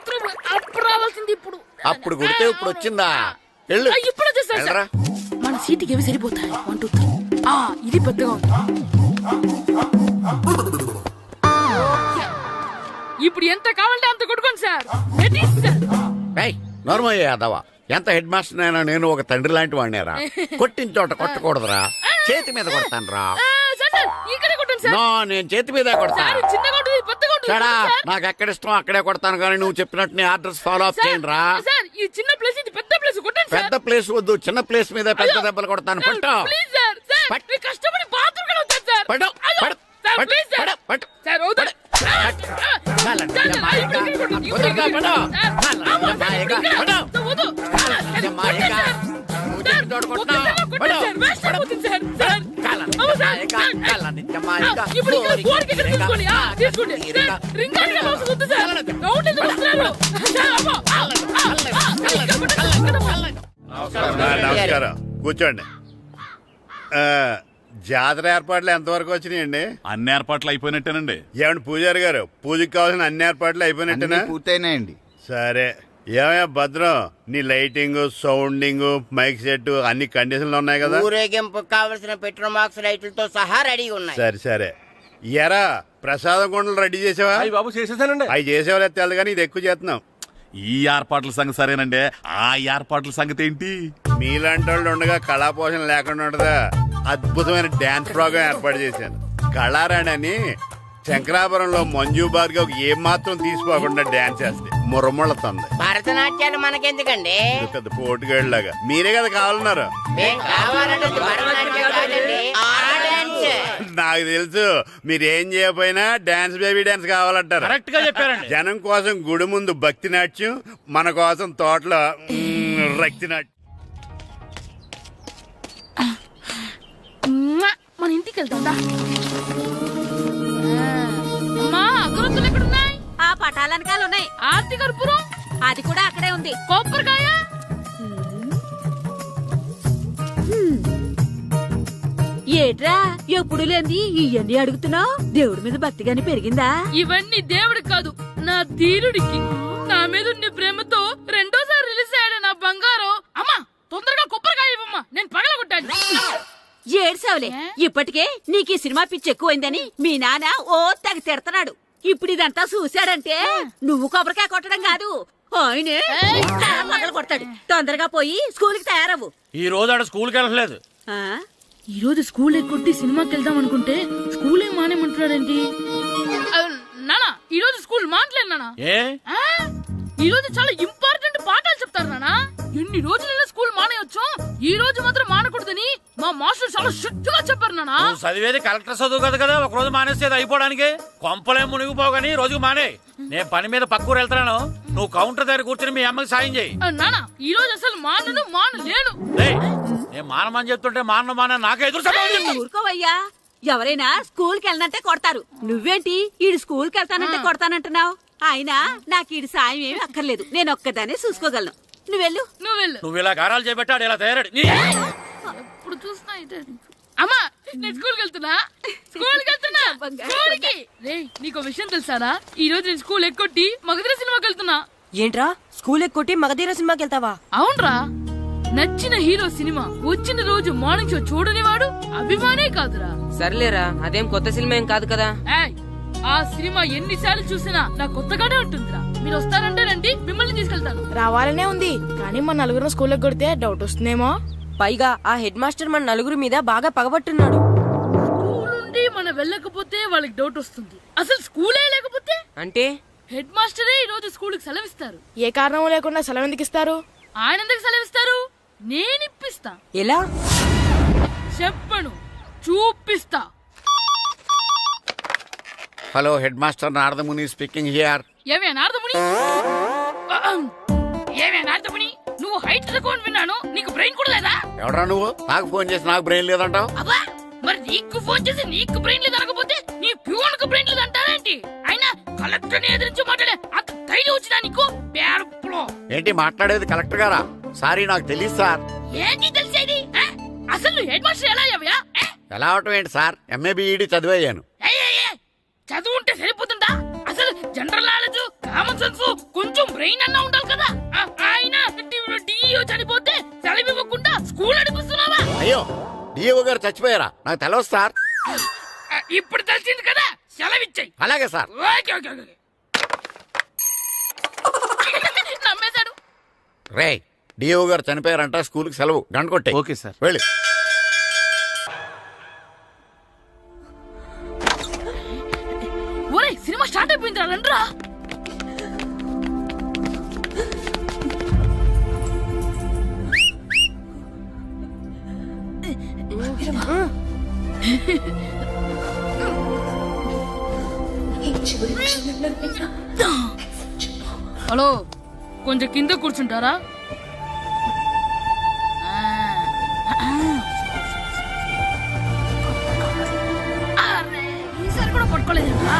Bathroom అప్పుడు రావాల్సింది ఇప్పుడు. అప్పుడు కొడితే ఇప్పుడు వచ్చిందా? వెళ్ళు. ఇప్పుడు వచ్చేసారు సార్. వెళ్ళరా. మన సీటుకి ఏవి సరిపోతాయి? 1 2 3. ఇది పెద్దగా ఉంది. ఇప్పుడు ఎంత కావాలంటే అంత కొట్టుకోండి సార్. నోర్మయ్య యాదవ, ఎంత హెడ్ మాస్టర్ అయినా నేను ఒక తండ్రి లాంటి వాడినేరా. కొట్టిన చోట కొట్టకూడదురా, చేతి మీద కొడతాను రా. ఇక్కడ కొట్టండి సార్. నో, నేను చేతి మీద కొడతా. చిన్నగా ఉంటుంది, పెద్దగా ఉంటుంది. చడా, నాకు ఎక్కడ ఇష్టం అక్కడే కొడతాను, కానీ నువ్వు చెప్పినట్టు నీ ఆర్డర్స్ ఫాలో అప్ చేయండి రా. సార్ ఈ చిన్న ప్లేస్ ఇది పెద్ద ప్లేస్ కొట్టండి సార్. పెద్ద ప్లేస్ వద్దు, చిన్న ప్లేస్ మీద పెద్ద దెబ్బలు కొడతాను. పట్టు. Please sir. సార్ మీరు కష్టపడి బాత్రూమ్ కూడా వచ్చారు సార్. పట్టు. పట్టు. సార్ పట్టు. Please sir. పట్టు. సార్ వద్దు. నమస్కారం, కూర్చోండి. జాతర ఏర్పాట్లు ఎంతవరకు వచ్చినాయండి? అన్ని ఏర్పాట్లు అయిపోయినట్టేనండి. ఏమండి పూజారి గారు, పూజకి కావాల్సిన అన్ని ఏర్పాట్లు అయిపోయినట్టేనా? పూర్తయినాయండి. సరే, ఏమయ్యా భద్రం, నీ లైటింగ్, సౌండింగ్, మైక్ సెట్ అన్ని కండిషన్లు ఉన్నాయి కదా? ఊరేగింపు కావలసిన పెట్రోల్ మార్క్స్ లైట్లతో సహా రెడీ ఉన్నాయి. సరే ఎరా, ప్రసాదం కొండలు రెడీ చేసావా? బాబు చేసేసానండి. అవి చేసేవాళ్ళు తెలదు కానీ ఇది ఎక్కువ చేస్తున్నాం. ఈ ఏర్పాట్ల సంగతి సరేనండి, ఆ ఏర్పాట్ల సంగతి ఏంటి? మీలాంటి వాళ్ళు ఉండగా కళాపోషణ లేకుండా ఉండదా? అద్భుతమైన డాన్స్ ప్రోగ్రాం ఏర్పాటు చేశాను. కళారాణి అని శంకరాపురంలో మంజు భార్గవ్ ఏం మాత్రం తీసుకోకుండా డాన్స్ చేస్తే మురముళ్ళతుంది. భరతనాట్యాలు మనకెందుకండి? పెద్ద పోటుగాళ్ళలాగా మీరే కదా కావాలన్నారు. మేం కావాలన్నది భరతనాట్యం కాదండి, ఆ డాన్స్. నాకు తెలుసు, మీరేం చేయకపోయినా డాన్స్ బేబీ డాన్స్ కావాలంటారు. కరెక్ట్ గా చెప్పారండి. జనం కోసం గుడి ముందు భక్తి నాట్యం, మన కోసం తోటలో రక్తి నాట్యం. మన ఇంటికి వెళ్తుందా? అమ్మా, అగరొత్తులు ఎక్కడున్నాయి? ఆ పటాలనకాలు ఉన్నాయి. ఆర్తి కర్పూరం అది కూడా అక్కడే ఉంది. కొబ్బరికాయ ఏట్రా ఎప్పుడు లేని ఇవన్నీ అడుగుతున్నావు? దేవుడి మీద భక్తి గాని పెరిగిందా? ఇవన్నీ దేవుడికి కాదు, నా ధీరుడికి. నా మీద ఉండే ప్రేమతో రెండోసారి రిలీజ్ అయ్యాడు నా బంగారం. అమ్మా తొందరగా కొబ్బరికాయ ఇవ్వమ్మా, నేను పగలగొట్టాను. ఏడ్సావులే, ఇప్పటికే నీకు ఈ సినిమా పిచ్చి ఎక్కువైందని మీ నాన్న ఓ తెగ తిడతాడు. ఇప్పుడు ఇదంతా చూశాడంటే నువ్వు కొబ్బరికాయ కొట్టడం కాదు, ఆయనే పగలు కొడతాడు. తొందరగా పోయి స్కూల్ కి తయారవు. ఈ రోజు ఆడ స్కూల్కి వెళ్ళలేదు. ఈ రోజు స్కూల్ ఎక్కొట్టి సినిమాకి వెళ్దాం అనుకుంటే స్కూల్ ఏం మానేమంటున్నాడేంటి? నానా ఈ రోజు స్కూల్ మానట్లేదు నానా. ఏ ఈ రోజు చాలా ఇంపార్టెంట్ పాఠాలు చెప్తారు నానా. ఎన్ని రోజులైనా స్కూల్ మానేయొచ్చు, ఈ రోజు మాత్రం మానకూడదని మా మాస్టర్ చాలా స్ట్రిక్ట్ గా చెప్పారు నానా. నువ్వు చదివేది కలెక్టర్ చదువు కదా కదా, ఒక రోజు మానేసేది అయిపోవడానికి. కొంపలేం మునిగిపోగాని రోజుకు మానే. నేను పని మీద పక్కూరు వెళ్తాను, నువ్వు కౌంటర్ దగ్గర కూర్చొని మీ అమ్మకి సాయం చేయి. నానా ఈ రోజు అసలు మానలేను. నేను మానమని చెప్తుంటే మాన నాకే ఎదురు. ఊరుకోవయ్యా, ఎవరైనా స్కూల్ కి వెళ్ళనంటే కొడతారు. నువ్వేంటి ఈడు స్కూల్ కి వెళ్తానంటే కొడతానంటున్నావు? అయినా నాకు ఈడు సాయం ఏమి అక్కర్లేదు, నేను ఒక్కదానే చూసుకోగలను. నువ్వెళ్ళు. నువ్వు ఇలా గారాలు చేపెట్టాడు, ఇలా తయారాడు. ఎప్పుడు చూసినా అమ్మా నేను స్కూల్కి వెళ్తున్నా. స్కూల్కి రేయ్, నీకు విషయం తెలుసారా? ఈ రోజు నేను స్కూల్ ఎక్కొట్టి మగధీర సినిమాకి వెళ్తున్నా. ఏంట్రా స్కూల్ ఎక్కొట్టి మగధీర సినిమాకి వెళ్తావా? అవునరా, నచ్చిన హీరో సినిమా వచ్చిన రోజు మార్నింగ్ షో చూడని వాడు అభిమానే కాదురా. సర్లేరా, అదేం కొత్త సినిమా ఏం కాదు కదా. ఏయ్, ఆ సినిమా ఎన్నిసార్లు చూసినా నాకు కొత్తగానే ఉంటుందిరా. మీరు వస్తారంటే రండి, మిమ్మల్ని తీసుకెళ్తాను. రావాలనే ఉంది, కానీ మన నలుగురు స్కూల్లో కొడితే డౌట్ వస్తుందేమో. పైగా ఆ హెడ్ మాస్టర్ మన నలుగురు మీద బాగా పగబట్టున్నాడు. స్కూల్ నుండి మనం వెళ్ళకపోతే వాళ్ళకి డౌట్ వస్తుంది. అసలు స్కూలే లేకపోతే అంటే హెడ్ మాస్టరే ఈ రోజు స్కూల్కి సెలవిస్తారు. ఏ కారణం లేకుండా సెలవు ఎందుకు ఇస్తారు? ఆయన ఎందుకు సెలవిస్తారు? నేను ఇప్పిస్తా. ఎలా చెప్పను, చూపిస్తా. Hello, head master Naradamuni speaking here. ఏమే నారదముని, నువ్వు హైట్ రికార్డ్ విన్నాను, నీకు బ్రెయిన్ కూడా లేదా? ఎవడా నువ్వు? నాకు ఫోన్ చేసి నాకు బ్రెయిన్ లేదంటావు? అబ్బా, మరి నీకు ఫోన్ చేసి నీకు బ్రెయిన్ లేదు అనకపోతే నీ ప్యూన్ కు బ్రెయిన్ లేదు అంటారేంటి? అయినా కలెక్టర్ ని ఎదిరించి మాట్లాడే అంత ధైర్యం వచ్చినా నీకు? ఏంటి మాట్లాడేది? కలెక్టర్ గారా? సారీ, నాకు తెలియదు సార్. ఏంటి తెలిసేది? అసలు నువ్వు హెడ్ మాస్టర్ ఎలా అయ్యావా? ఎలా అవటం ఏంటి సార్, ఎంఏ బిఈడి చదివయ్యాను. చదువు ఉంటే సరిపోతుందా? అసలు జనరల్ నాలెడ్జ్, కామన్ సెన్స్, కొంచెం బ్రెయిన్ అన్నా ఉండాలి కదా ఆయన డిఇఓ చనిపోతే సెలవు ఇవ్వకుండా స్కూల్ అడుగుతున్నావా? అయ్యో డిఓ గారు చచ్చిపోయారా? నాకు తెలవదు సార్. ఇప్పుడు తెలిసింది కదా, సెలవు ఇచ్చాయి. అలాగే సార్. Okay okay okay. నమ్మేశాడు. రే డిఓ గారు చనిపోయారంట, స్కూల్కి సెలవు. గంట కొట్టే. Okay sir. వెళ్ళి. ఒరేయ్ సినిమా స్టార్ట్ అయిపోయింది రండ్రా. హలో కొంచెం కింద కూర్చుంటారా? అరే ఈసారి కూడా పట్టుకోలేదురా.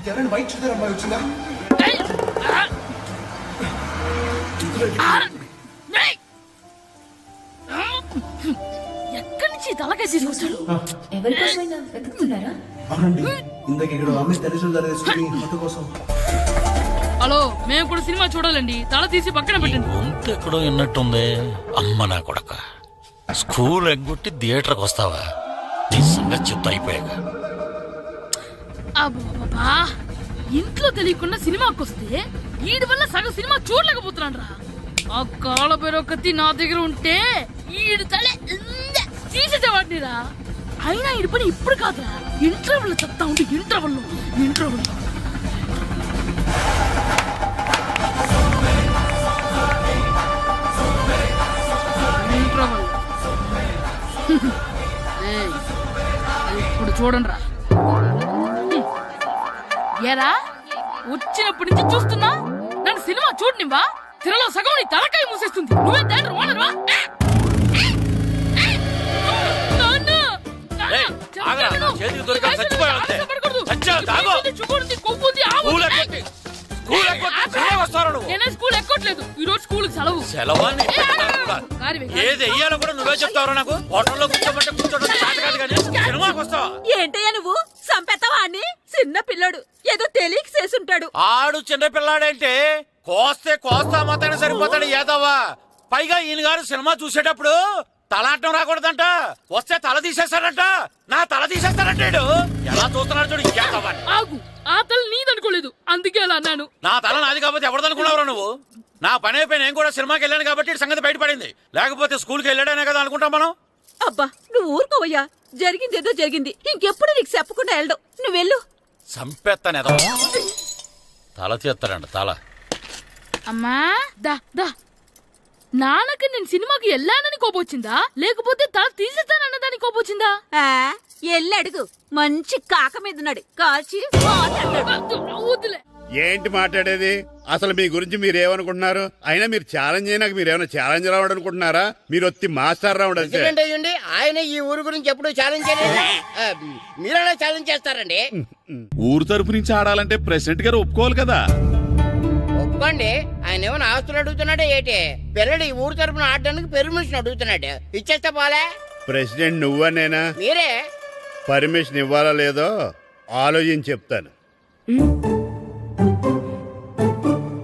ఎవరైనా వైట్ చూద్దరు అమ్మాయి వచ్చిందా? ఎక్కడి నుంచి తలకాయ తీసుకొచ్చాడు? అవునండి, ఇందాక ఇక్కడ అమ్మాయి తల్లిదండ్రులు ధరేసుకుని మొత్తం కోసం. హలో మేము కూడా సినిమా చూడాలండి, తల తీసి పక్కన పెట్టండి. గొంతు ఎక్కడో విన్నట్టుంది. అమ్మ నా కొడక, స్కూల్ ఎగ్గొట్టి థియేటర్కి వస్తావా? నీ సంగతి చెప్తా అయిపోయాక. అబ్బా ఇంట్లో తెలియకుండా సినిమాకి వస్తే వీడి వల్ల సగం సినిమా చూడలేకపోతున్నాను రా. ఆ కాళ్ళ బెరొకతి నా దగ్గర ఉంటే ఈడు తలే తీసేసేవాడిని రా. అయినా ఈడి పని ఇప్పుడు కాదురా, ఇంటర్వెల్ చెప్తా ఉంటే ఇంటర్వెల్ ఇప్పుడు చూడండి రా. ఏరా వచ్చినప్పటి నుంచి చూస్తున్నా, నన్ను సినిమా చూడనివ్వా? తిరలో సగం నీ తలకాయ మూసేస్తుంది. నువ్వే తండ్రి ఓనర్వా? స్కూల్ ఎక్కట్లేదు, ఈ రోజు స్కూల్ సెలవు. ఏది వెయ్యాలో కూడా నువ్వే చెప్తావు. నాకు హోటల్లో కూర్చోబట్టే కూర్చోడం కాదు కానీ సినిమాకి వస్తావా? ఏంటయ్యా నువ్వు సంపెత్తవా అని? చిన్న పిల్లడు ఏదో తెలియక చేసుంటాడు. ఆడు చిన్న పిల్లాడంటే కోస్తే కోస్తా మాత్రమే సరిపోతాడు ఏదవ్వా. పైగా ఈయన గారు సినిమా చూసేటప్పుడు తలాటం రాకూడదంట, వస్తే తల తీసేస్తాడంట. నా తల తీసేస్తాడంటాడు. ఎలా చూస్తున్నాడు చూడు. ఇంకేదవ్వా ఆగు, ఆ తల నీదనుకోలేదు అందుకే అలా అన్నాను. నా తల నాది కాబట్టి ఎవరిదనుకున్నావురా నువ్వు? నా పని అయిపోయి నేను కూడా సినిమాకి వెళ్ళాను కాబట్టి ఈ సంగతి బయటపడింది. లేకపోతే స్కూల్కి వెళ్ళాడనే కదా అనుకుంటాం మనం. అబ్బా నువ్వు ఊరుకోవయ్యా, జరిగిందేదో జరిగింది. ఇంకెప్పుడు నీకు చెప్పకుండా వెళ్ళడు. నువ్వు వెళ్ళు. సంపెత్తనే తల తీస్తాడంట తల. అమ్మా దా దా. నాన్నకి నేను సినిమాకి వెళ్ళానని కోపొచ్చిందా, లేకపోతే తల తీసేస్తానన్నదాని కోపొచ్చిందా? ఎల్లి అడుగు. మంచి కాక మీదున్నాడు, కాల్చి వద్దులే. ఏంటి మాట్లాడేది? అసలు మీ గురించి మీరేమనుకుంటున్నారు? అయినా మీరు ఛాలెంజ్ అయినాక మీరు ఏమైనా ఛాలెంజ్ రావడం అనుకుంటున్నారా? మీరు వచ్చి మాస్టర్ రావడం. ఆయన ఈ ఊరు గురించి ఎప్పుడు ఛాలెంజ్ చేయలేదు. మీరెలా ఛాలెంజ్ చేస్తారండి? ఊరు తరపు నుంచి ఆడాలంటే ప్రెసిడెంట్ గారు ఒప్పుకోవాలి కదా. ఒప్పుకోండి. ఆయన ఏమైనా ఆస్తులు అడుగుతున్నాడే ఏంటి? పిల్లడు ఈ ఊరు తరపున ఆడడానికి పెర్మిషన్ అడుగుతున్నాడు. ఇచ్చేస్తే పోలే. ప్రెసిడెంట్ నువ్వా నేనా? మీరే. పర్మిషన్ ఇవ్వాలా లేదో ఆలోచించి చెప్తాను.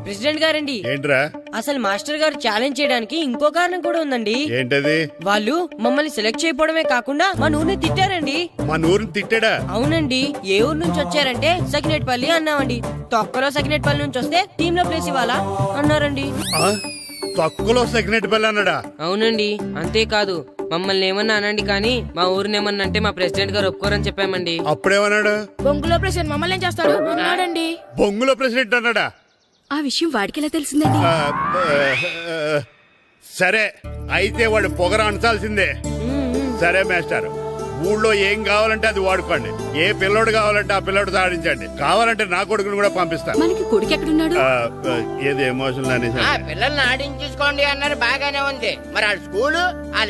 ప్రెసిడెంట్ గారండి, ఏంట్రా? అసలు మాస్టర్ గారు ఛాలెంజ్ చేయడానికి ఇంకో కారణం కూడా ఉందండి. ఏంటది? వాళ్ళు మమ్మల్ని సెలెక్ట్ చేయకపోవడమే కాకుండా మా ఊరిని తిట్టారండి. మా ఊరిని తిట్టాడా? అవునండి. ఏ ఊరు నుంచి వచ్చారంటే సకినేట్పల్లి అన్నామండి. తొక్కలో సకినేట్పల్లి నుంచి వస్తే టీమ్ లో ప్లేస్ ఇవ్వాలా అన్నారండి. తక్కువలో సెగ్నెట్ బెల్ అన్నాడా? అవునండి. అంతేకాదు మమ్మల్ని ఏమన్నా అనండి కానీ మా ఊరిని ఏమన్నా అంటే మా ప్రెసిడెంట్ గారు ఒప్పుకోరని చెప్పామండి. అప్పుడేమన్నాడు? బొంగులో ప్రెసిడెంట్ మమ్మల్ని ఏం చేస్తాడు అన్నాడండి. బొంగులో ప్రెసిడెంట్ అన్నాడా? ఆ విషయం వాడికెలా తెలిసిందండి? సరే అయితే వాడు పొగర అనసాల్సిందే. సరే మాస్టర్, ఊళ్ళో ఏం కావాలంటే అది వాడుకోండి. ఏ పిల్లోడు కావాలంటే ఆ పిల్లోడు సాధించండి. కావాలంటే నా కొడుకుని కూడా పంపిస్తాను. మనకి కొడుకు ఎక్కడున్నాడు? ఏది ఎమోషనల్ అనేసి పిల్లల్ని ఆడించేసుకోండి అన్నారు, బాగానే ఉంది. మరి ఆ స్కూలు వాళ్ళ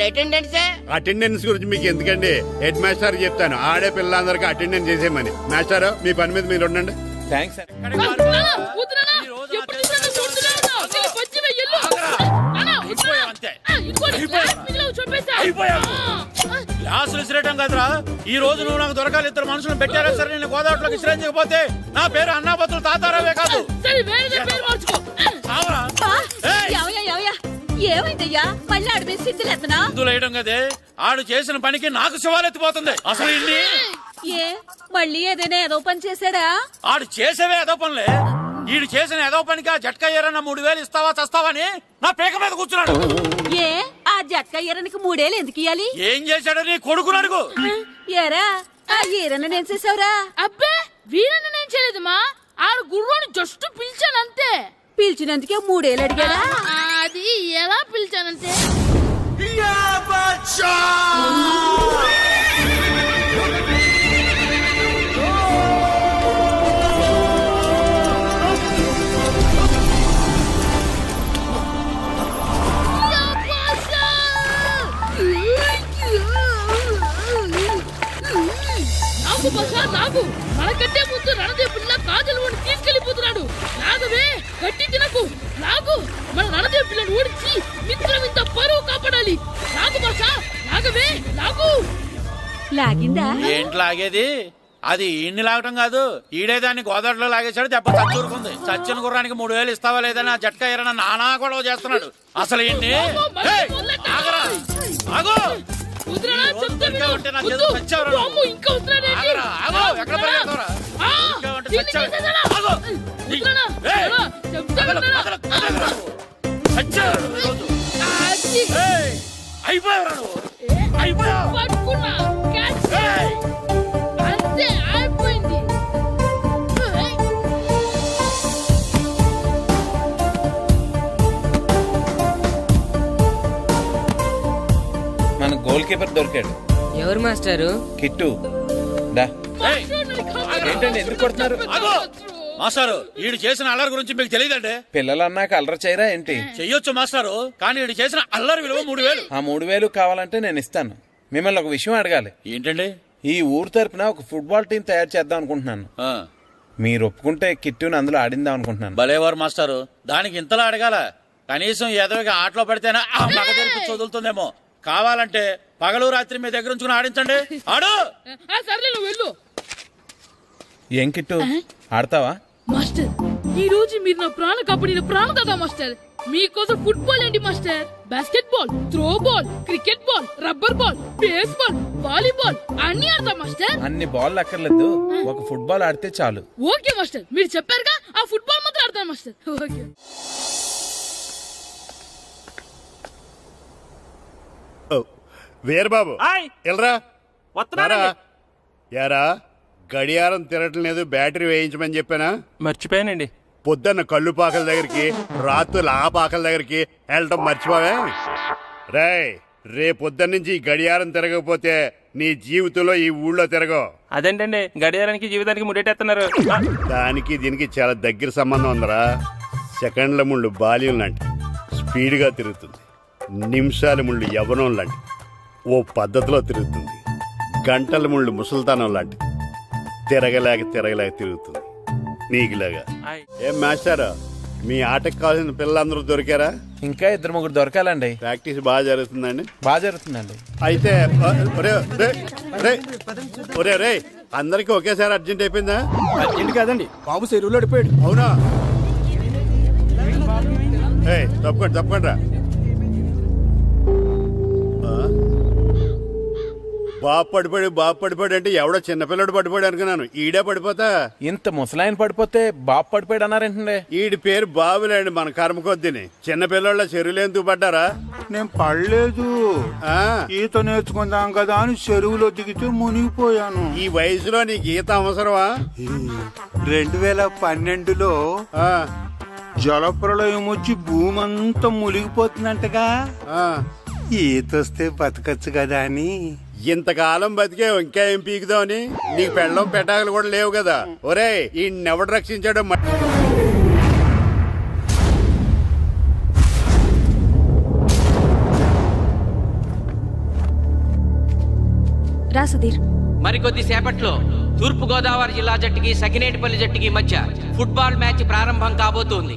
అటెండెన్స్ గురించి మీకు ఎందుకండి? హెడ్ మాస్టర్ చెప్తాను, ఆడే పిల్లలందరికీ అటెండెన్స్ చేసేయమని. మాస్టర్ మీ పని మీద మీరు ఉండండి. థ్యాంక్స్. వద్దునా, ఎప్పుడు చూసినా చూస్తున్నాను. పచ్చి వెయ్యలు. అయిపోయావు. గ్లాసులు విసిరేయటం కదరా, ఈ రోజు నువ్వు నాకు దొరకాలి. ఇద్దరు మనుషులు పెట్టారా సరే, నేను గోదావరిలోకి విసిరించకపోతే నా పేరు అన్నాపత్రులు తాతారావే కాదు. సరే వేరే పేరు మార్చుకో. చావరా. ఏయ్! ఏమైందయ్యా మళ్ళీ ఆడి మీద సిద్ధులేతనా? మందులు వేయడం కదే, ఆడు చేసిన పనికి నాకు శివాలెత్తిపోతుంది. అసలు ఇన్ని ఏ మళ్ళీ ఏదైనా ఏదో పని చేశాడా? ఆడు చేసేవే ఏదో పనులే. ఈడు చేసిన ఏదో పనికి ఆ జట్కా ఏరన్నా 3000 ఇస్తావా చస్తావని నా పేక మీద కూర్చున్నాడు. ఏ ఆ జట్కా ఈరనికి 3 ఏళ్ళు ఎందుకు ఇయ్యాలి? ఏం చేశాడో నీ కొడుకుని అడుగు. ఏరా ఆ ఈరన్న నేను చేసావురా? అబ్బే వీరన్న నేను చేయలేదమ్మా, ఆడు గుర్రాన్ని జస్ట్ పిలిచానంతే. పిలిచినందుకే 3 ఏళ్ళు అడిగాడా? అది ఎలా పిలిచానంటే నాకు బసా నాకు మనకంటే ముందు రణదేవుడిలా కాజల్ ఓడి తీసుకెళ్లిపోతున్నాడు. లాగవే గట్టి తినకు, లాగు. మన రణదేవు పిల్లని ఓడించి మిత్రం ఇంత పరువు కాపాడాలి. లాగు బసా, లాగవే లాగు. లాగిందా? ఏంటి లాగేది? అది ఈయన్ని లాగటం కాదు, ఈడే దాన్ని గోదావరిలో లాగేశాడు. దెబ్బ చచ్చూరుకుంది. చచ్చిన గుర్రానికి 3000 ఇస్తావా లేదని ఆ జట్కా ఏరన్నా నానా గొడవ చేస్తున్నాడు. అసలు ఏంటి? ఆగరా, ఆగు. వదలరా, చెప్తే విను. ఉంటే నా వద్దు. చేతులు చచ్చావురా. అమ్మో, ఇంకా వదలరా ఏంటి? ఆగరా, ఆగు. ఎక్కడ పరిగెడతావురా? ఆ, ఇంకా ఉంటే దీన్ని చచ్చావు. చేసేసారా? ఆగు. వదలరా, ఏయ్. వదలరా, చెప్తే వినరా? చచ్చావు ఈరోజు. అది. ఏయ్, అయిపోయావురా నువ్వు. అయిపోయావు. పట్టుకున్నా, క్యాచ్. ఏయ్. అంతే అయిపోయింది. ఏయ్. మన గోల్ కీపర్ దొరికాడు. ఎవరు మాస్టారు? కిట్టు డా. ఏయ్, ఏంటండి ఎందుకు కొడుతున్నారు? ఆగు. మాస్టారు, ఈడు చేసిన అల్లరి గురించి మీకు తెలియదండి. పిల్లలు అన్నాక అల్లరి చేయరా ఏంటి? చెయ్యొచ్చు మాస్టారు, కానీ ఈడు చేసిన అల్లరి విలువ 3000. ఆ 3000 కావాలంటే నేను ఇస్తాను. మిమ్మల్ని ఒక విషయం అడగాలి. ఏంటండి? ఈ ఊరు తరపున ఒక ఫుట్బాల్ టీం తయారు చేద్దాం అనుకుంటున్నాను. ఆ, మీరు ఒప్పుకుంటే కిట్టుని అందులో ఆడిందాం అనుకుంటున్నాను. భలేవారు మాస్టారు, దానికి ఇంతలా అడగాల? కనీసం ఏదోగా ఆటలో పడితేనా ఆ మగ తెరిపి చదువుతుందేమో. కావాలంటే పగలు రాత్రి మీ దగ్గర ఉంచుకుని ఆడించండి. ఆడు. ఆ, సర్లే నువ్వు వెళ్ళు. ఏం కిట్టు ఆడతావా? మాస్టర్, ఈ రోజు మీరు నా ప్రాణ కాపాడిన ప్రాణదాత మాస్టర్. మీకోసం ఫుట్బాల్ ఏంటి master, basket ball, throw ball, cricket ball, rubber ball, base ball, volleyball అన్ని ఆడతా మాస్టర్. అన్ని బాల్ అక్కర్లేదు, ఒక ఫుట్బాల్ ఆడితే చాలు. ఓకే మాస్టర్, మీరు చెప్పారుగా, ఆ ఫుట్బాల్ మాత్రం ఆడతాను మాస్టర్. ఓకే. వీరబాబు ఎల్రా వస్తున్నారా? యారా గడియారం తిరగటం లేదు, బ్యాటరీ వేయించమని చెప్పానా? మర్చిపోయానండి. పొద్దున్న కళ్ళు పాకల దగ్గరికి, రాత్రులు ఆ పాకల దగ్గరికి వెళ్ళటం మర్చిపోవే. రేపు పొద్దున్న నుంచి ఈ గడియారం తిరగకపోతే నీ జీవితంలో ఈ ఊళ్ళో తిరగవు. అదేంటండి గడియారానికి జీవితానికి ముడేటేస్తున్నారు? దానికి దీనికి చాలా దగ్గర సంబంధం ఉందరా. సెకండ్ల ముళ్ళు బాల్యం లాంటి స్పీడ్గా తిరుగుతుంది. నిమిషాల ముళ్ళు యవ్వనం లాంటి ఓ పద్ధతిలో తిరుగుతుంది. గంటల ముళ్ళు ముసల్తానం లాంటి తిరగలేక తిరుగుతుంది. నీకులాగా. ఏం మాస్టారు, మీ ఆటకు కావాల్సిన పిల్లలందరూ దొరికారా? ఇంకా 2-3 దొరకాలండి. ప్రాక్టీస్ బాగా జరుగుతుందండి? బాగా జరుగుతుందండి. అయితే ఒరే అందరికి ఒకేసారి అర్జెంట్ అయిపోయిందా? అర్జెంట్ కాదండి, బాబు చెరువులో పడిపోయాడు. అవునా? తప్పకుండా రా. బాబు పడిపోయాడు అంటే ఎవడో చిన్నపిల్లడు పడిపోయాడు అనుకున్నాను. ఈడే పడిపోతా. ఇంత ముసలాయన పడిపోతే బాబు పడిపోయాడు అన్నారేంటండి? ఈడి పేరు బాబులేండి, మన కర్మ కొద్దిని. చిన్నపిల్లల చెరువులు ఎందుకు పడ్డారా? నేను పడలేదు, ఈత నేర్చుకుందాం కదా అని చెరువులో దిగితే మునిగిపోయాను. ఈ వయసులో నీకు ఈత అవసరమా? 2012లో జలప్రలయం వచ్చి భూమి అంతా మునిగిపోతుందంటగా. ఈత వస్తే బతకచ్చు కదా అని. ఇంతకాలం బతికే ఇంకా ఏం పీకుదామని? నీకు పెళ్ళం పెట్టాకలు కూడా లేవు కదా. ఒరే ఈ ఎవడు రక్షించాడు? రా సుధీర్. మరికొద్ది సేపట్లో తూర్పు గోదావరి జిల్లా జట్టుకి సకినేటిపల్లి జట్టుకి మధ్య ఫుట్బాల్ మ్యాచ్ ప్రారంభం కాబోతోంది.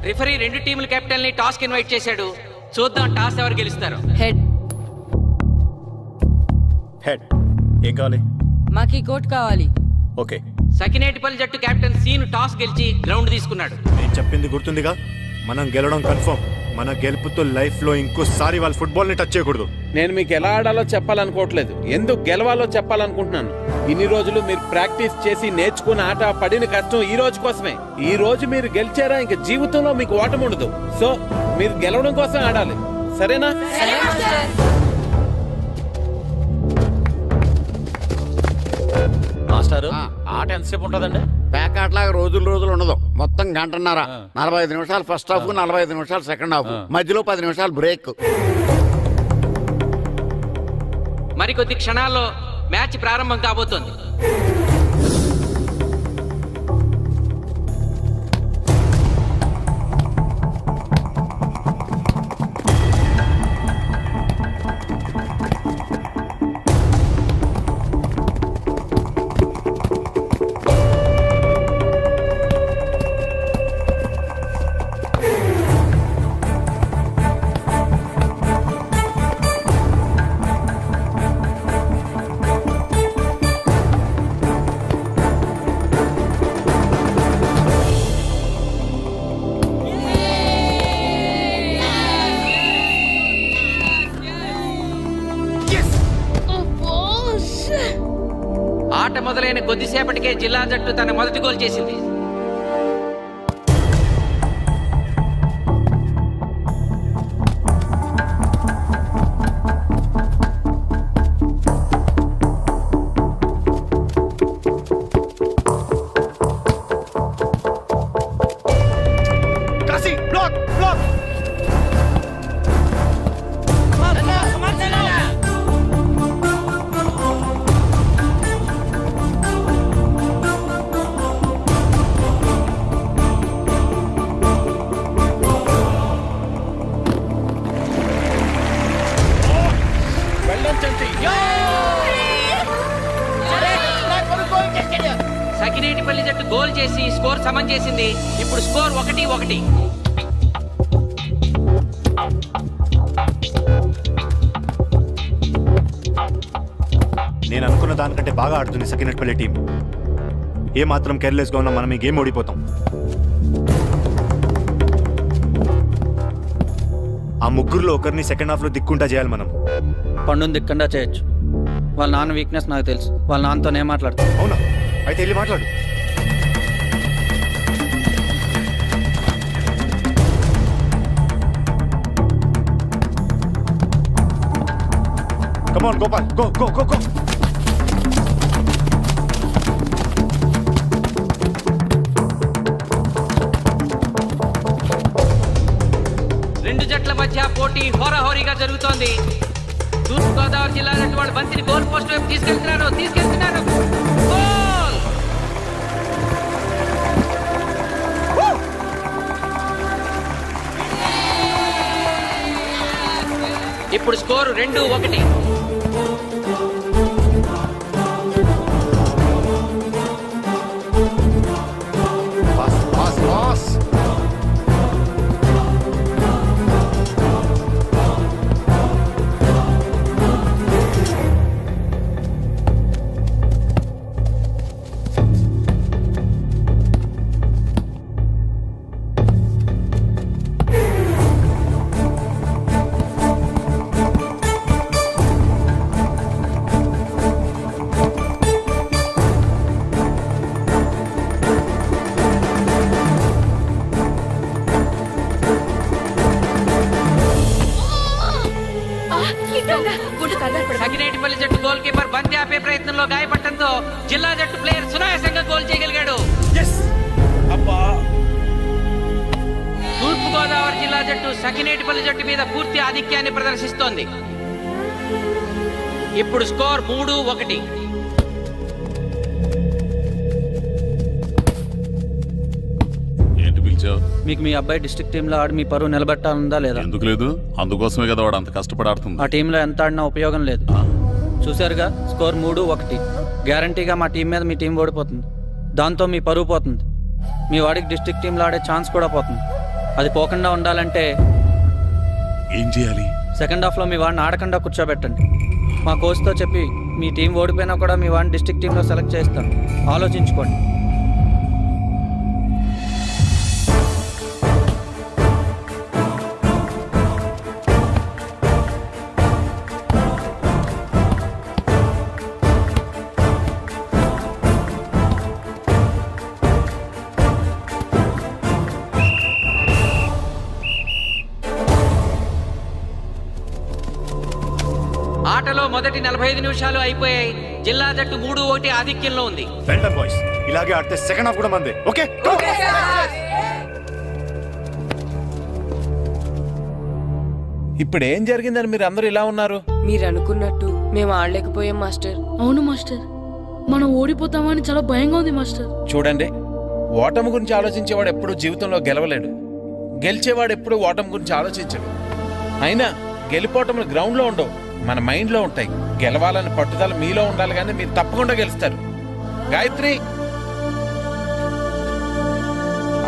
రిఫరీ రెండు టీముల కెప్టెన్ ని టాస్ కి ఇన్వైట్ చేశాడు. చూద్దాం టాస్ ఎవరు గెలుస్తారు. హెడ్. హెడ్. ఏం కావాలి? మాకు ఈ కోట్ కావాలి. ఓకే. సకినేటిపల్లి జట్టు కెప్టెన్ సీను టాస్ గెలిచి గ్రౌండ్ తీసుకున్నాడు. నేను చెప్పింది గుర్తుందిగా, మనం గెలవడం కన్ఫర్మ్. మన గెలుపుతో లైఫ్ లో ఇంకోసారి వాళ్ళ ఫుట్బాల్ ని టచ్ చేయకూడదు. నేను మీకు ఎలా ఆడాలో చెప్పాలనుకోవట్లేదు, ఎందుకు గెలవాలో చెప్పాలనుకుంటున్నాను. ఇన్ని రోజులు మీరు ప్రాక్టీస్ చేసి నేర్చుకున్న ఆట పడిన కష్టం ఈ రోజు కోసమే. ఈ రోజు మీరు గెలిచారా ఇంక జీవితంలో మీకు ఓటమి ఉండదు. సో మీరు గెలవడం కోసం ఆడాలి, సరేనా? మాస్టారు, ఆట ఎంతసేపు ఉంటుందండి? పేకాట్లాగా రోజులు ఉండదు. మొత్తం గంటన్నర. 45 నిమిషాలు ఫస్ట్ హాఫ్, 45 నిమిషాలు సెకండ్ హాఫ్, మధ్యలో 10 నిమిషాలు బ్రేక్. మరికొద్ది క్షణాల్లో మ్యాచ్ ప్రారంభం కాబోతోంది. ఆట మొదలైన కొద్దిసేపటికే జిల్లా జట్టు తన మొదటి గోల్ చేసింది. సకినేటిపల్లి జట్టు గోల్ చేసి స్కోర్ సమం చేసింది. ఇప్పుడు స్కోర్ 1-1. నేను అనుకున్న దానికంటే బాగా ఆడుతుంది సకినేటిపల్లి టీం. ఏ మాత్రం కేర్లెస్ గా ఉన్నా మనం ఈ గేమ్ ఓడిపోతాం. ఆ ముగ్గురులో ఒకరిని సెకండ్ హాఫ్ లో దిక్కుంటా చేయాలి మనం. పండుని దిక్కుండా చేయొచ్చు. వాళ్ళ నాన్న వీక్నెస్ నాకు తెలుసు. వాళ్ళ నాన్నతో నేను మాట్లాడతాను. అవునా? అయితే వెళ్ళి మాట్లాడు. Come on, Gopal. Go. రెండు జట్ల మధ్య పోటీ హోరాహోరీగా జరుగుతోంది. తూర్పు గోదావరి జిల్లా జట్టు వాళ్ళు బంతిని గోల్ పోస్ట్ వైపు తీసుకెళ్తున్నారు. గోల్! ఇప్పుడు స్కోరు 2-1. Pass. సకినేటిపల్లి జట్టు గోల్ కీపర్ బంతి ఆపే ప్రయత్నంలో గాయపడటంతో జిల్లా జట్టు ప్లేయర్ సునాయాసంగా గోల్ చేయగలిగాడు. తూర్పు గోదావరి జిల్లా జట్టు సకినేటిపల్లి జట్టు మీద పూర్తి ఆధిక్యాన్ని ప్రదర్శిస్తోంది. ఇప్పుడు స్కోర్ 3-1. ఏంటి పిలిచావు? మీకు మీ అబ్బాయి డిస్ట్రిక్ట్ టీంలో ఆడి మీ పరువు నిలబెట్టాలందా లేదా? ఎందుకు లేదు? అందుకోసమే కదా వాడు అంత కష్టపడి ఆడుతుంది. ఆ టీంలో ఎంత ఆడినా ఉపయోగం లేదు. చూశారుగా, స్కోర్ 3-1. గ్యారంటీగా మా టీం మీద మీ టీం ఓడిపోతుంది. దాంతో మీ పరువు పోతుంది. మీ వాడికి డిస్ట్రిక్ట్ టీంలో ఆడే ఛాన్స్ కూడా పోతుంది. అది పోకుండా ఉండాలంటే ఏం చేయాలి? సెకండ్ హాఫ్లో మీ వాడిని ఆడకుండా కూర్చోబెట్టండి. మా కోచ్తో చెప్పి మీ టీం ఓడిపోయినా కూడా మీ వాడిని డిస్ట్రిక్ట్ టీంలో సెలెక్ట్ చేస్తాం. ఆలోచించుకోండి. ఆటలో మొదటి 45 నిమిషాలు అయిపోయాయి. జిల్లా జట్టు 3-1 ఆధిక్యంలో ఉంది. బాయ్స్ ఇలాగే ఆడితే సెకండ్ హాఫ్ కూడా మందే. ఓకే ఇప్పుడు ఏం జరిగిందని మీరు అందరూ ఇలా ఉన్నారు? మీరు అనుకున్నట్టు మేము ఆడలేకపోయాం మాస్టర్. అవును మాస్టర్, మనం ఓడిపోతామని చాలా భయంగా ఉంది మాస్టర్. చూడండి, ఓటమి గురించి ఆలోచించేవాడు ఎప్పుడు జీవితంలో గెలవలేడు. గెలిచేవాడు ఎప్పుడు ఓటమి గురించి ఆలోచించడు. అయినా గెలిపోవటం గ్రౌండ్లో ఉండవు, మన మైండ్లో ఉంటాయి. గెలవాలని పట్టుదల మీలో ఉండాలి, కానీ మీరు తప్పకుండా గెలుస్తారు. గాయత్రి,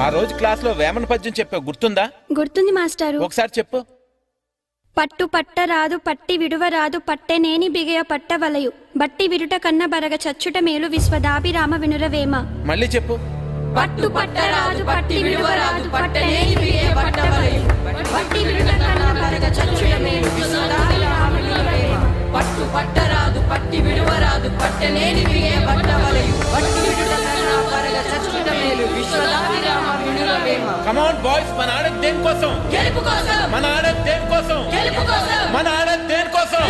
ఆ రోజు క్లాస్లో వేమన పద్యం చెప్పావు, గుర్తుందా? గుర్తుంది మాస్టారు. ఒకసారి చెప్పు. పట్టు పట్టరాదు పట్టి విడువరాదు పట్టెనేని బిగయ పట్టవలయు బట్టి విరుట కన్న బరగ చచ్చుట మేలు విశ్వదాభిరామ వినురవేమ. మళ్ళీ చెప్పు. పట్టు పట్టరాదు పట్టి విడువరాదు పట్టెనేని బిగయ పట్టవలయు బట్టి విరుట కన్న బరగ చచ్చుట మేలు విశ్వదాభిరామ వినురవేమ. పట్టు పట్టరాదు పట్టి విడువరాదు పట్టెనేని బిగయ పట్టవలయు బట్టి విరుట కన్న బరగ చచ్చుట మేలు విశ్వదాభిరామ వినురవేమ. కమ్ ఆన్ బాయ్స్, మన ఆడేది దేనికోసం? గెలుపు కోసం. మన ఆడేది దేనికోసం? గెలుపు కోసం. మన ఆడేది దేనికోసం?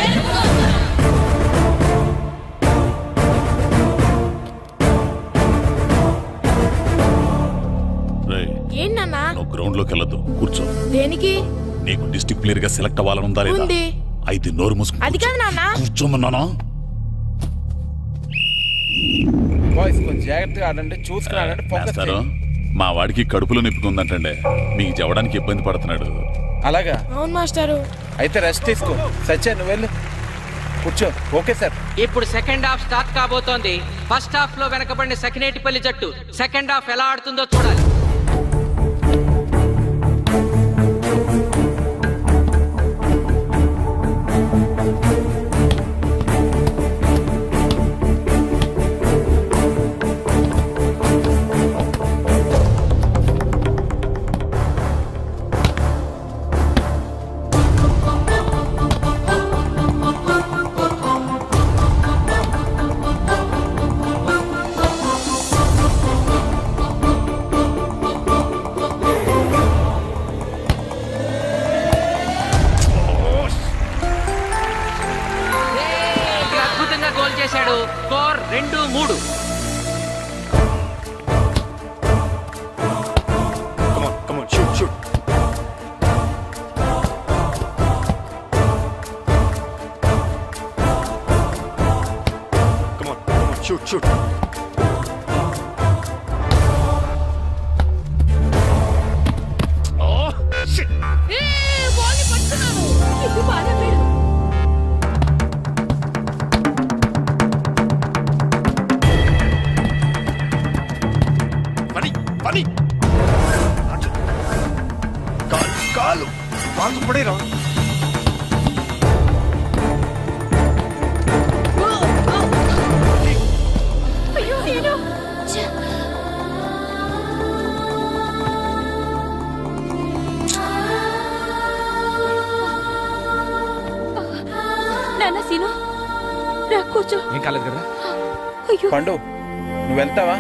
ఏంటన్నా? నువ్వు గ్రౌండ్ లోకి వెళ్ళొద్దు, కూర్చో. దేనికి? నీకు డిస్ట్రిక్ట్ ప్లేయర్ గా సెలెక్ట్ అవ్వాలనుందా లేదా? ఉంది. అయితే నోరు మూసుకు అది కాదు నాన్న. కూర్చోమన్నానా? బాయ్స్ కొంచెం జాగ్రత్తగా ఆడండి, చూసుకుని ఆడండి, ఫోకస్ మాస్టారు, చేయండి. మా వాడికి కడుపులో నొప్పికుందంటండి, మీకు చెప్పడానికి ఇబ్బంది పడుతున్నాడు. అలాగా? అవును మాస్టారు. అయితే రెస్ట్ తీసుకో. సత్య, నువ్వు వెళ్ళు, కూర్చో. Okay sir. ఇప్పుడు సెకండ్ హాఫ్ స్టార్ట్ కాబోతోంది. ఫస్ట్ హాఫ్ లో వెనకబడిన సకినేటిపల్లి జట్టు సెకండ్ హాఫ్ ఎలా ఆడుతుందో చూడాలి. అద్భుతంగా గోల్ చేశాడు. స్కోర్ 2-3. ఇది బాగా మీరు పని పని కాలు కాలు పడేరా. అయ్యో నేను నాన్న సీను రా కూర్చో. ఏం కాలేదు కదా? అయ్యో పండు, నువ్వు వెళ్తావా?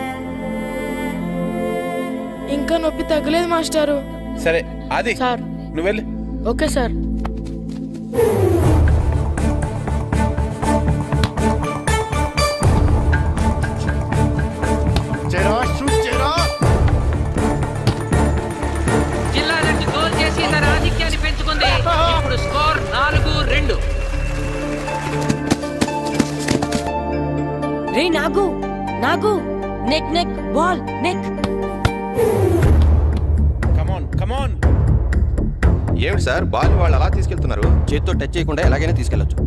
ఇంకా నొప్పి తగ్గలేదు మాస్టారు. సరే ఆది, సార్. నువ్వు వెళ్ళు. Okay sir. జిల్లా జట్టు గోల్ చేసి తన ఆధిక్యాన్ని పెంచుకుంది. ఇప్పుడు స్కోర్ 4-2. రే నాగు, నాగు, నెక్ నెక్ బాల్ నెక్. కమాన్ కమాన్. ఏమిటి సార్, బాల్ వాళ్ళు అలా తీసుకెళ్తున్నారు? చేత్తో టచ్ చేయకుండా ఎలాగైనా తీసుకెళ్లొచ్చు.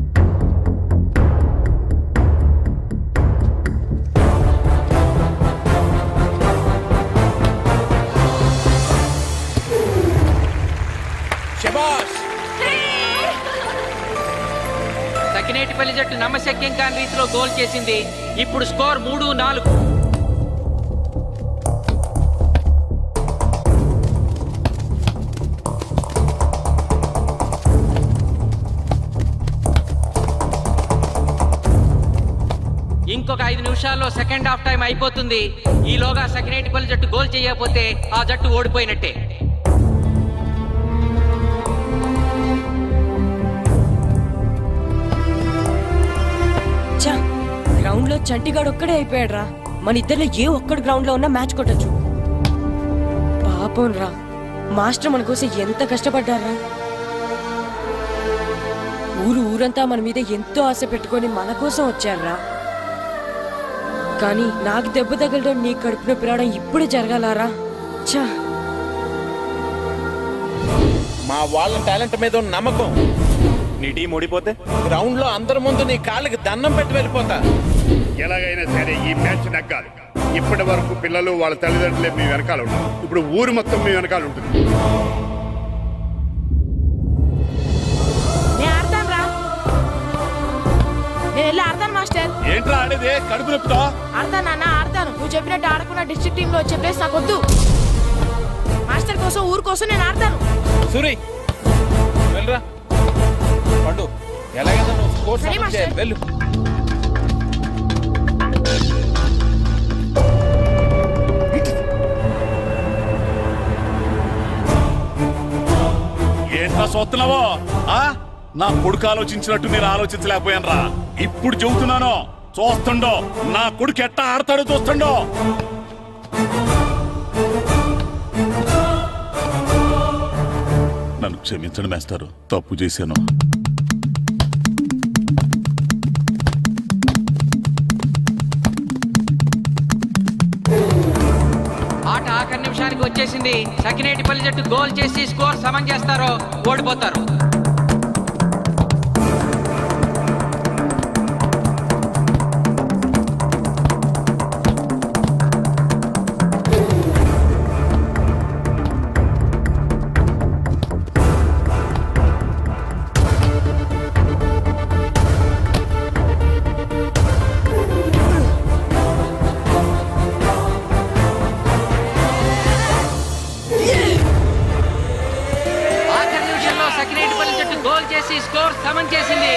సకినేటిపల్లి జట్టు నమ్మశక్యం కాని రీతిలో గోల్ చేసింది. ఇప్పుడు స్కోర్ 3-4. ఇంకొక 5 నిమిషాల్లో సెకండ్ హాఫ్ టైం అయిపోతుంది. ఈలోగా సకినేటిపల్లి జట్టు గోల్ చేయకపోతే ఆ జట్టు ఓడిపోయినట్టే. గ్రౌండ్ లో చంటిగాడు ఒక్కడే అయిపోయాడు రా. మన ఇద్దరిలో ఏ ఒక్కడు గ్రౌండ్ లో ఉన్నా మ్యాచ్ కొట్టచ్చు. పాపం రా, మాస్టర్ మన కోసం ఎంత కష్టపడ్డారా. ఊరంతా మన మీద ఎంతో ఆశ పెట్టుకొని మన కోసం వచ్చారా. కానీ నాకు దెబ్బ తగలడం, నీ కడుపు నొప్పి రావడం ఇప్పుడే జరగాలారా. ఛా, మా వాళ్ళ టాలెంట్ మీద ఉన్న నమ్మకం. నీ టీం ఓడిపోతే గ్రౌండ్ లో అందరి ముందు నీ కాళ్ళకి దండం పెట్టి వెళ్ళిపోతా. ఎలాగైనా సరే ఈ మ్యాచ్ నగ్గాలి. ఇప్పటి వరకు పిల్లలు వాళ్ళ తల్లిదండ్రులే మీ వెనకాల ఉన్నారు. ఇప్పుడు ఊరు మొత్తం మీ వెనకాల ఉంటుంది. నేను ఆడతాను రా, నేను వెళ్ళి ఆడతాను మాస్టర్. ఏంట్రా ఆడేది? కడుపు నొప్పితో ఆడతాను నాన్న, ఆడతాను. నువ్వు చెప్పినట్టు ఆడకుండా డిస్ట్రిక్ట్ టీమ్ లో వచ్చే ప్లేస్ నాకు వద్దు. మాస్టర్ కోసం, ఊరు కోసం నేను ఆడతాను. సూరి వెళ్ళరా. పండు ఎలాగైనా నువ్వు స్కోర్ సరే సమన్ మాస్టర్. చేయాలి. వెళ్ళు. ఏంట్రా చూస్తున్నావో? నా కొడుకు ఆలోచించినట్టు నేను ఆలోచించలేకపోయాను రా. ఇప్పుడు చెబుతున్నాను, చూస్తుండో నా కొడుకు ఎట్టా ఆడతాడో చూస్తుండో. నన్ను క్షమించండి మేస్టారు, తప్పు చేశాను. ఆట ఆఖరి నిమిషానికి వచ్చేసింది. సకినేటిపల్లి జట్టు గోల్ చేసి స్కోర్ సమం చేస్తారో ఓడిపోతారు. ఆఖరి నిమిషంలో సకినేటిపల్లి జట్టు గోల్ చేసి స్కోర్ సమం చేసింది.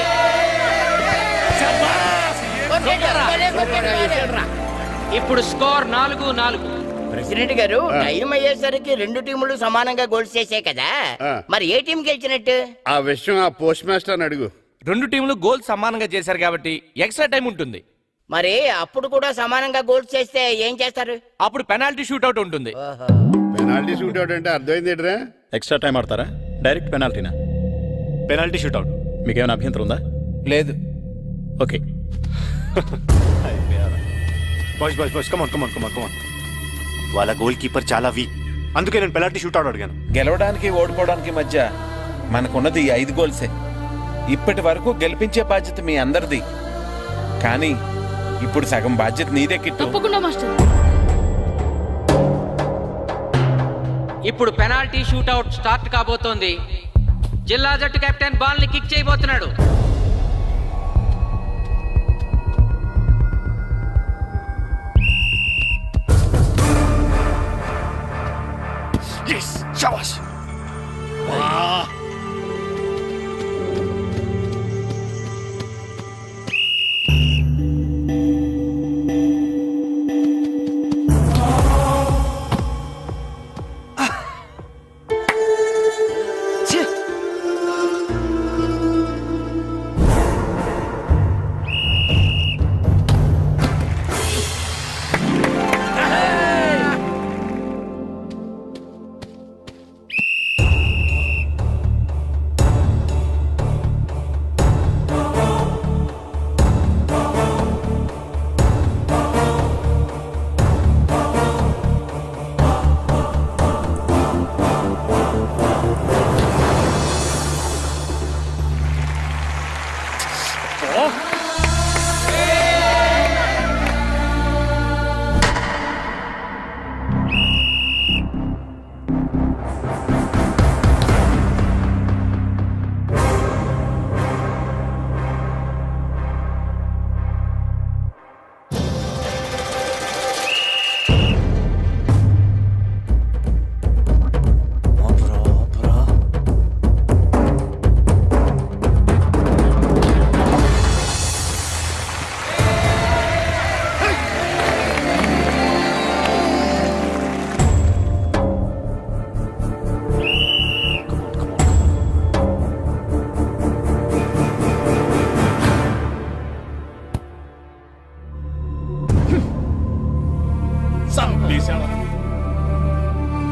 ఇప్పుడు స్కోర్ 4-4. ప్రెసిడెంట్ గారు, టైం అయ్యేసరికి రెండు టీములు సమానంగా గోల్స్ చేసే కదా, మరి ఏ టీం గెలిచినట్టు? ఆ విషయం ఆ పోస్ట్ మాస్టర్ అని అడుగు. రెండు టీంలు గోల్ సమానంగా చేశారు కాబట్టి ఎక్స్ట్రా టైం ఉంటుంది. మరి అప్పుడు కూడా సమానంగా గోల్స్ చేస్తే ఏం చేస్తారు? అప్పుడు పెనాల్టీ షూట్అవుట్ ఉంటుంది. పెనాల్టీ షూట్ అవుట్ అంటే అర్థమైంది ఏంట్రా? ఎక్స్ట్రా టైం ఆడతారా? డైరెక్ట్ పెనాల్టీనా? Penalty shootout. మీకేమైనా అభ్యంతరం ఉందా? లేదు. Okay. Boys boys boys come on come on come on come on. వాళ్ళ గోల్ కీపర్ చాలా వీక్, అందుకే నేను పెనాల్టీ షూట్అవుట్ అడిగాను. గెలవడానికి ఓడిపోవడానికి మధ్య మనకున్నది 5 గోల్సే. ఇప్పటి వరకు గెలిపించే బాధ్యత మీ అందరిది. కానీ ఇప్పుడు సగం బాధ్యత నీదే కిట్టు. తప్పకుండా మాస్టర్. ఇప్పుడు పెనాల్టీ షూట్అవుట్ స్టార్ట్ కాబోతోంది. జిల్లా జట్టు కెప్టెన్ బాల్ ని కిక్ చేయబోతున్నాడు.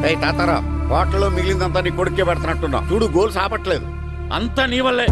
ఏయ్ తాతారా, హోటల్లో మిగిలిందంతా నీ కొడుకే పెడుతున్నట్టున్నావు. చూడు గోల్స్ ఆపట్లేదు. అంతా నీ వల్లే.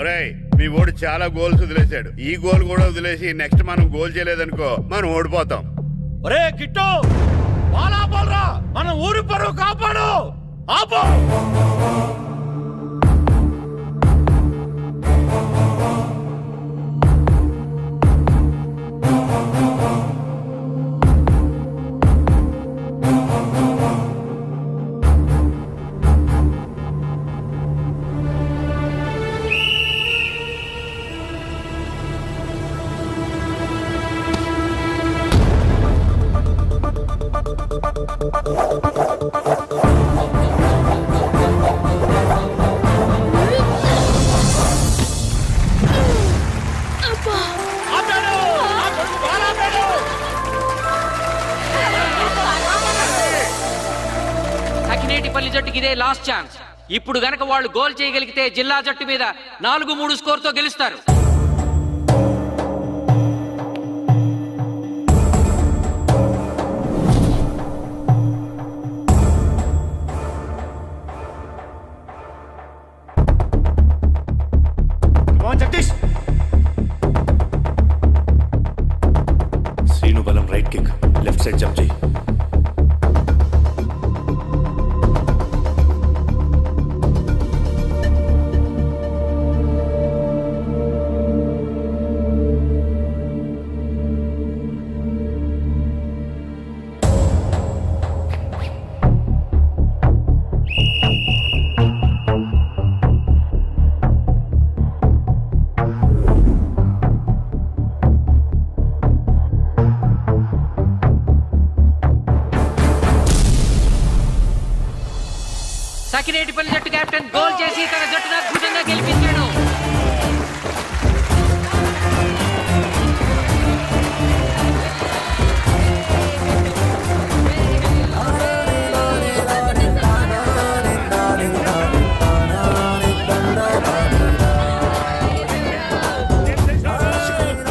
ఒరేయ్, మీ ఓడి చాలా గోల్స్ వదిలేశాడు. ఈ గోల్ కూడా వదిలేసి నెక్స్ట్ మనం గోల్ చేయలేదనుకో మనం ఓడిపోతాం. ఒరే కిట్టు, బాలా బాలరా, మన ఊరి పరువు కాపాడు. ఆపో. సకినేటిపల్లి జట్టుకి ఇదే లాస్ట్ ఛాన్స్. ఇప్పుడు గనక వాళ్ళు గోల్ చేయగలిగితే జిల్లా జట్టు మీద 4-3 స్కోర్తో గెలుస్తారు. జగదీష్, శ్రీను బలం right kick, left side jump చేయి. సకినేటిపల్లి జట్టు కెప్టెన్ గోల్ చేసి తన జట్టును అద్భుతంగా గెలిపించాడు.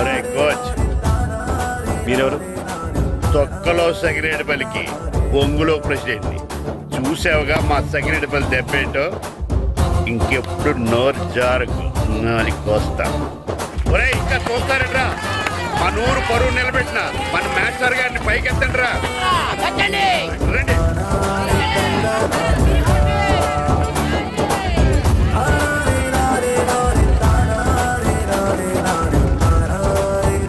ఒరేయ్ కోచ్, మీరెవరు? తొక్కలో సగిరేడుపల్లికి బొంగులో ప్రెసిడెంట్. చూసావుగా మా సగిరేడుపల్లి దెబ్బేంటో. ఇంకెప్పుడు నోరు జారకు నాది కోస్తా. ఒరే ఇంకా చూస్తారంట్రా, మన ఊరు పరువు నిలబెట్టిన మన మాస్టర్ గారిని పైకెత్తండి రా. కట్టండి.